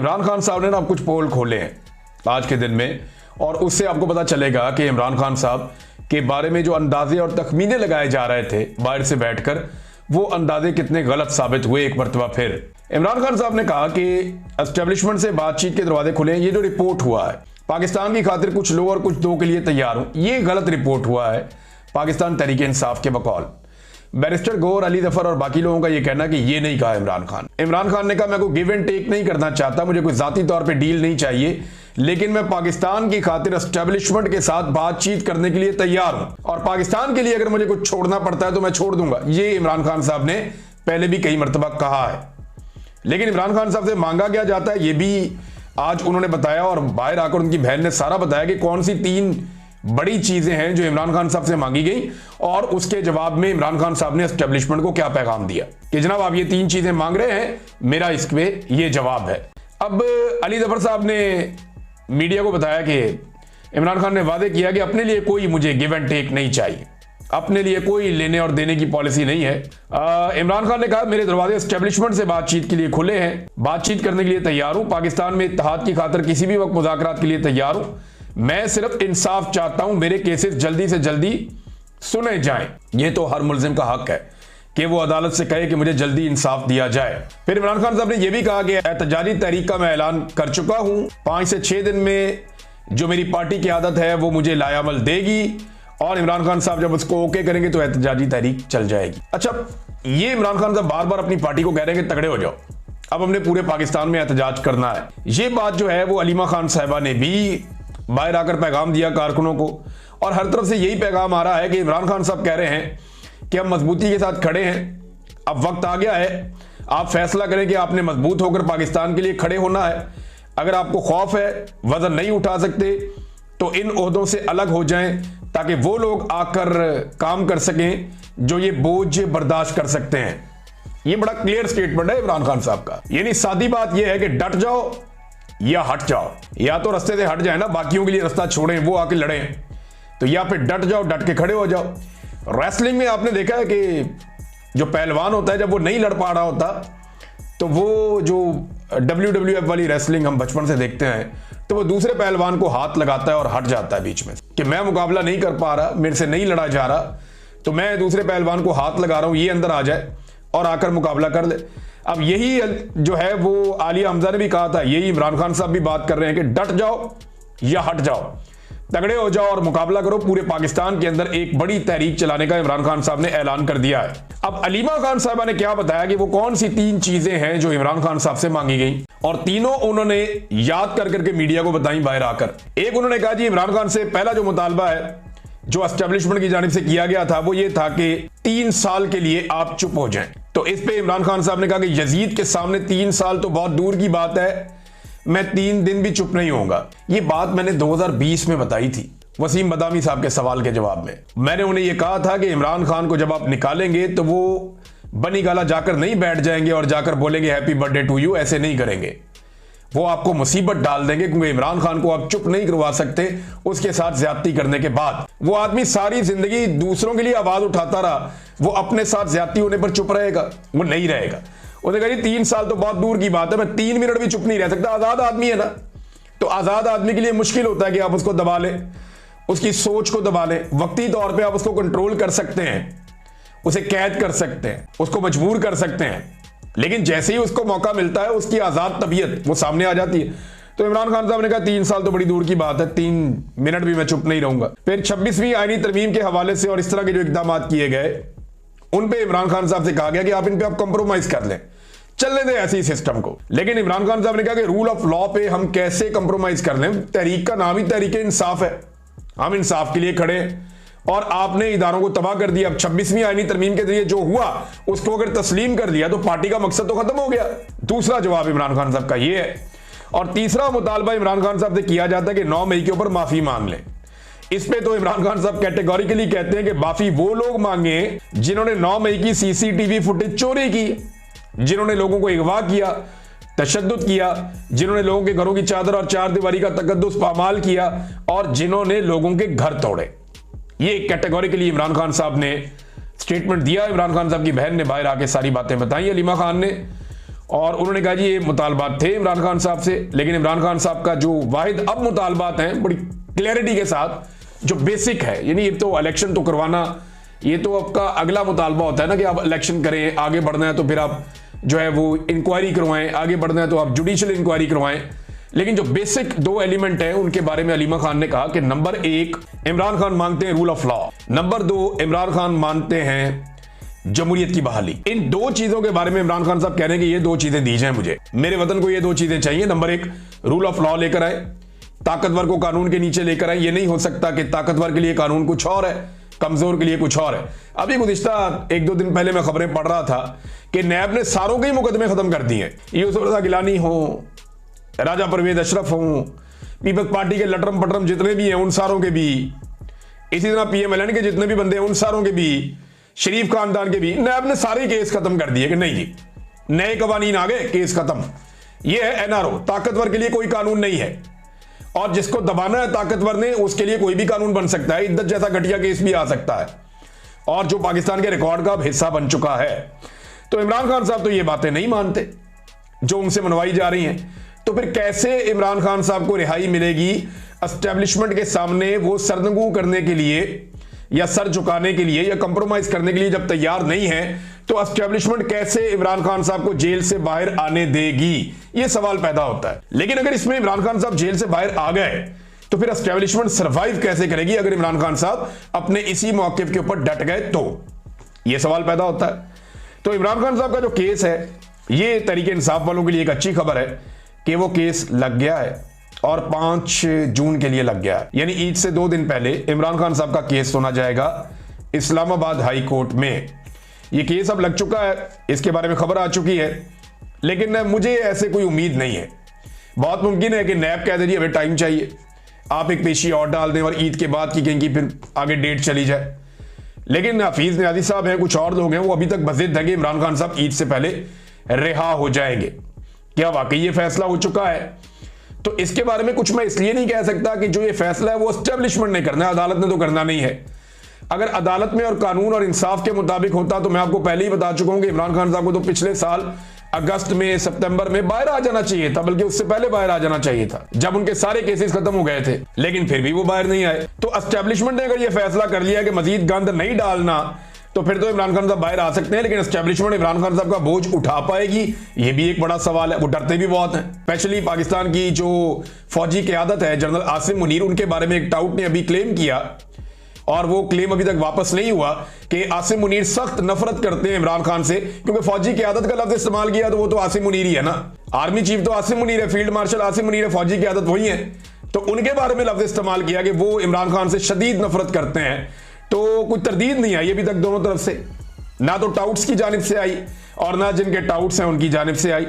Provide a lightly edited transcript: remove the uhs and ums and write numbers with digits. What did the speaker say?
इमरान खान साहब ने ना कुछ पोल खोले हैं आज के दिन में, और उससे आपको पता चलेगा कि इमरान खान साहब के बारे में जो अंदाजे और तखमीने लगाए जा रहे थे बाहर से बैठकर, वो अंदाजे कितने गलत साबित हुए एक मरतबा फिर। इमरान खान साहब ने कहा कि एस्टेब्लिशमेंट से बातचीत के दरवाजे खुले हैं। ये जो रिपोर्ट हुआ है, पाकिस्तान की खातिर कुछ लो और कुछ दो के लिए तैयार हूं, ये गलत रिपोर्ट हुआ है पाकिस्तान तहरीक इंसाफ के बकौल बैरिस्टर गौहर अली जफर और बाकी लोगों का ये कहना कि ये नहीं कहा इमरान खान। इमरान खान ने कहा मैं कोई गिव एंड टेक नहीं करना चाहता, मुझे कोई जाती तौर पे डील नहीं चाहिए, लेकिन मैं पाकिस्तान की खातिर एस्टेब्लिशमेंट के साथ बातचीत करने के लिए तैयार हूं, और पाकिस्तान के लिए अगर मुझे कुछ छोड़ना पड़ता है तो मैं छोड़ दूंगा। ये इमरान खान साहब ने पहले भी कई मरतबा कहा है, लेकिन इमरान खान साहब से मांगा क्या जाता है ये भी आज उन्होंने बताया, और बाहर आकर उनकी बहन ने सारा बताया कि कौन सी 3 बड़ी चीजें हैं जो इमरान खान साहब से मांगी गई, और उसके जवाब में इमरान खान साहब ने एस्टेब्लिशमेंट को क्या पैगाम दिया कि जनाब आप ये 3 चीजें मांग रहे हैं, मेरा इसमें ये जवाब है। अब अली जफर साहब ने मीडिया को बताया कि इमरान खान ने वादे किया कि अपने लिए कोई मुझे गिव एंड टेक नहीं चाहिए, अपने लिए कोई लेने और देने की पॉलिसी नहीं है। इमरान खान ने कहा मेरे दरवाजे एस्टेब्लिशमेंट से बातचीत के लिए खुले हैं, बातचीत करने के लिए तैयार हूं, पाकिस्तान में इत्तेहाद की खातिर किसी भी वक्त मुज़ाकरात के लिए तैयार हूं, मैं सिर्फ इंसाफ चाहता हूं, मेरे केसेस जल्दी से जल्दी सुने जाएं। ये तो हर मुल्जिम का हक है कि वो अदालत से कहे कि मुझे जल्दी इंसाफ दिया जाए। फिर इमरान खान साहब ने यह भी कहा कि एहतजाजी तहरीक का मैं ऐलान कर चुका हूं, 5 से 6 दिन में जो मेरी पार्टी की आदत है वो मुझे लायामल देगी, और इमरान खान साहब जब उसको ओके करेंगे तो एहतजाजी तहरीक चल जाएगी। अच्छा, ये इमरान खान साहब बार बार अपनी पार्टी को कह रहे हैं कि तगड़े हो जाओ, अब हमने पूरे पाकिस्तान में एहतजाज करना है। ये बात जो है वो अलीमा खान साहिबा ने भी बाहर आकर पैगाम दिया कारकुनों को, और हर तरफ से यही पैगाम आ रहा है कि इमरान खान साहब कह रहे हैं कि हम मजबूती के साथ खड़े हैं, अब वक्त आ गया है, आप फैसला करें कि आपने मजबूत होकर पाकिस्तान के लिए खड़े होना है। अगर आपको खौफ है, वजन नहीं उठा सकते, तो इन ओहदों से अलग हो जाएं, ताकि वो लोग आकर काम कर सकें जो ये बोझ बर्दाश्त कर सकते हैं। ये बड़ा क्लियर स्टेटमेंट है इमरान खान साहब का। यानी सादी बात यह है कि डट जाओ या हट जाओ, या तो रास्ते से हट जाए ना, बाकियों के लिए रास्ता छोड़ें, वो आके लड़ें, तो या फिर डट जाओ, डट के खड़े हो जाओ। रेसलिंग में आपने देखा है कि जो पहलवान होता है जब वो नहीं लड़ पा रहा होता, तो वो जो WWF वाली रेसलिंग हम बचपन से देखते हैं, तो वो दूसरे पहलवान को हाथ लगाता है और हट जाता है बीच में कि मैं मुकाबला नहीं कर पा रहा, मेरे से नहीं लड़ा जा रहा, तो मैं दूसरे पहलवान को हाथ लगा रहा हूं, ये अंदर आ जाए और आकर मुकाबला कर ले। अब यही जो है वो आलिया हमजा ने भी कहा था, यही इमरान खान साहब भी बात कर रहे हैं कि डट जाओ या हट जाओ, तगड़े हो जाओ और मुकाबला करो। पूरे पाकिस्तान के अंदर एक बड़ी तहरीक चलाने का इमरान खान साहब ने ऐलान कर दिया है। अब अलीमा खान साहबा ने क्या बताया कि वो कौन सी 3 चीजें हैं जो इमरान खान साहब से मांगी गई, और तीनों उन्होंने याद कर करके मीडिया को बताई बाहर आकर। एक उन्होंने कहा जी इमरान खान से पहला जो मुतालबा है जो एस्टेब्लिशमेंट की जानिब से किया गया था वो ये था कि 3 साल के लिए आप चुप हो जाएं। तो इस पे इमरान खान साहब ने कहा कि यजीद के सामने 3 साल तो बहुत दूर की बात है, मैं 3 दिन भी चुप नहीं होऊंगा। ये बात मैंने 2020 में बताई थी वसीम बदामी साहब के सवाल के जवाब में। मैंने उन्हें यह कहा था कि इमरान खान को जब आप निकालेंगे तो वो बनी गाला जाकर नहीं बैठ जाएंगे और जाकर बोलेंगे हैप्पी बर्थडे टू यू, ऐसे नहीं करेंगे, वो आपको मुसीबत डाल देंगे, क्योंकि इमरान खान को आप चुप नहीं करवा सकते उसके साथ ज्यादती करने के बाद। वो आदमी सारी जिंदगी दूसरों के लिए आवाज उठाता रहा, वो अपने साथ ज्यादती होने पर चुप रहेगा? वो नहीं रहेगा। उन्होंने कहा 3 साल तो बहुत दूर की बात है, मैं 3 मिनट भी चुप नहीं रह सकता। आजाद आदमी है ना, तो आजाद आदमी के लिए मुश्किल होता है कि आप उसको दबा लें, उसकी सोच को दबा लें। वक्ती तौर पर आप उसको कंट्रोल कर सकते हैं, उसे कैद कर सकते हैं, उसको मजबूर कर सकते हैं, लेकिन जैसे ही उसको मौका मिलता है उसकी आजाद तबीयत वो सामने आ जाती है। तो इमरान खान साहब ने कहा 3 साल तो बड़ी दूर की बात है, 3 मिनट भी मैं चुप नहीं रहूंगा। फिर 26वीं आईनी तरमीम के हवाले से और इस तरह के जो इकदाम किए गए उन पे इमरान खान साहब से कहा गया कि आप इन पे आप कंप्रोमाइज कर लें, चलने दें ऐसी सिस्टम को। लेकिन इमरान खान साहब ने कहा कि रूल ऑफ लॉ पे हम कैसे कंप्रोमाइज कर लें, तहरीक का नाम ही तहरीक इंसाफ है, हम इंसाफ के लिए खड़े हैं, और आपने इदारों को तबाह कर दिया। अब 26वीं आईनी तरमीम के जरिए जो हुआ उसको अगर तस्लीम कर लिया तो पार्टी का मकसद तो खत्म हो गया। दूसरा जवाब इमरान खान साहब का ये है। और तीसरा मुतालबा इमरान खान साहब से किया जाता है कि 9 मई के ऊपर माफी मांग लें। इस पे तो इमरान खान साहब कैटेगोरिकली कहते हैं कि माफी वो लोग मांगे जिन्होंने 9 मई की CCTV फुटेज चोरी की, जिन्होंने लोगों को अगवा किया, तशद्दुद किया, जिन्होंने लोगों के घरों की चादर और 4 दीवारी का तकद्दुस पामाल किया, और जिन्होंने लोगों के घर तोड़े। ये कैटेगोरिकली इमरान खान साहब ने स्टेटमेंट दिया। इमरान खान साहब की बहन ने बाहर आके सारी बातें बताई अलीमा खान ने, और उन्होंने कहा जी ये मुतालबात थे इमरान खान साहब से, लेकिन इमरान खान साहब का जो वाहिद अब मुतालबात हैं बड़ी क्लैरिटी के साथ, जो बेसिक है, यानी ये तो इलेक्शन तो करवाना, ये तो आपका अगला मुतालबा होता है ना कि आप इलेक्शन करें, आगे बढ़ना है तो फिर आप जो है वो इंक्वायरी करवाएं, आगे बढ़ना है तो आप जुडिशियल इंक्वायरी करवाएं। लेकिन जो बेसिक दो एलिमेंट है उनके बारे में अलीमा खान ने कहा कि नंबर 1 इमरान खान मानते हैं rule of law, number 2 Imran Khan मानते हैं जमहूरियत की बहाली। इन दो चीजों के बारे में इमरान खान साहब कह रहे हैं कि ये दो चीजें दी जाएं मुझे, मेरे वतन को ये दो चीजें चाहिए। नंबर 1 रूल ऑफ लॉ लेकर आए, ताकतवर को कानून के नीचे लेकर आए। ये नहीं हो सकता कि ताकतवर के लिए कानून कुछ और है, कमजोर के लिए कुछ और है। अभी गुज़िश्ता 1-2 दिन पहले मैं खबरें पढ़ रहा था कि नैब ने सारों के ही मुकदमे खत्म कर दिए। यूसुफ रज़ा गिलानी हो, राजा परवेज अशरफ हो, पीपल्स पार्टी के लटरम पटरम जितने भी हैं उन सारों के भी, इसी तरह PMLN के जितने भी बंदे हैं उन सारों के भी, शरीफ खानदान के भी, नैब ने सारे केस खत्म कर दिए कि नहीं जी नए कवानीन आ गए, केस खत्म। ये है NRO, ताकतवर के लिए कोई कानून नहीं है, और जिसको दबाना है ताकतवर ने उसके लिए कोई भी कानून बन सकता है, इद्दत जैसा घटिया केस भी आ सकता है, और जो पाकिस्तान के रिकॉर्ड का हिस्सा बन चुका है। तो इमरान खान साहब तो ये बातें नहीं मानते जो उनसे मनवाई जा रही हैं। तो फिर कैसे इमरान खान साहब को रिहाई मिलेगी एस्टेब्लिशमेंट के सामने वो सरनगू करने के लिए या सर झुकाने के लिए या कंप्रोमाइज करने के लिए जब तैयार नहीं है, तो एस्टेब्लिशमेंट कैसे इमरान खान साहब को जेल से बाहर आने देगी, ये सवाल पैदा होता है। लेकिन अगर इसमें इमरान खान साहब जेल से बाहर आ गए तो फिर एस्टेब्लिशमेंट सर्वाइव कैसे करेगी अगर इमरान खान साहब अपने इसी मौक़िफ़ के ऊपर डट गए, तो यह सवाल पैदा होता है। तो इमरान खान साहब का जो केस है, ये तहरीक इंसाफ वालों के लिए एक अच्छी खबर है कि वो केस लग गया है और 5 जून के लिए लग गया है, यानी ईद से 2 दिन पहले इमरान खान साहब का केस सुना जाएगा इस्लामाबाद हाई कोर्ट में। ये केस अब लग चुका है, इसके बारे में खबर आ चुकी है, लेकिन मुझे ऐसे कोई उम्मीद नहीं है। बहुत मुमकिन है कि नैब कह दे रही है हमें टाइम चाहिए, आप एक पेशी और डाल दें और ईद के बाद की कहेंगी फिर आगे डेट चली जाए। लेकिन हफीज नियाज़ी साहब हैं, कुछ और लोग हैं, वो अभी तक बज़िद है कि इमरान खान साहब ईद से पहले रिहा हो जाएंगे। क्या वाकई ये फैसला हो चुका है? तो इसके बारे में कुछ मैं इसलिए नहीं कह सकता कि जो ये फैसला है वो एस्टेब्लिशमेंट ने करना है, अदालत ने तो करना नहीं है। अगर अदालत में और कानून और इंसाफ के मुताबिक होता तो मैं आपको पहले ही बता चुका हूं कि इमरान खान साहब को तो पिछले साल अगस्त में, सितंबर में बाहर आ जाना चाहिए था, बल्कि उससे पहले बाहर आ जाना चाहिए था जब उनके सारे केसेस खत्म हो गए थे, लेकिन फिर भी वो बाहर नहीं आए। तो एस्टेब्लिशमेंट ने अगर ये फैसला कर लिया कि मजीद गंद नहीं डालना, तो फिर तो इमरान खान साहब बाहर आ सकते हैं, लेकिन एस्टेब्लिशमेंट इमरान खान साहब का बोझ उठा पाएगी, ये भी एक बड़ा सवाल है। वो डरते भी बहुत हैं, स्पेशली पाकिस्तान की जो फौजी क़यादत है जनरल आसिम मुनीर, उनके बारे में एक टाउट ने अभी क्लेम किया और वो क्लेम अभी तक वापस नहीं हुआ कि आसिम मुनीर सख्त नफरत करते हैं इमरान खान से, क्योंकि फौजी क़यादत का लफ्ज इस्तेमाल किया तो वो तो आसिम मुनीर ही है ना। आर्मी चीफ तो आसिम मुनीर है, फील्ड मार्शल आसिम मुनीर है, फौजी क़यादत वही है। तो उनके बारे में लफ्ज इस्तेमाल किया कि वो इमरान खान से शदीद नफरत करते हैं। तो कोई तरदीद नहीं आई अभी तक दोनों तरफ से, ना तो टाउट्स की जानिब से आई और ना जिनके टाउट्स हैं उनकी जानिब से आई।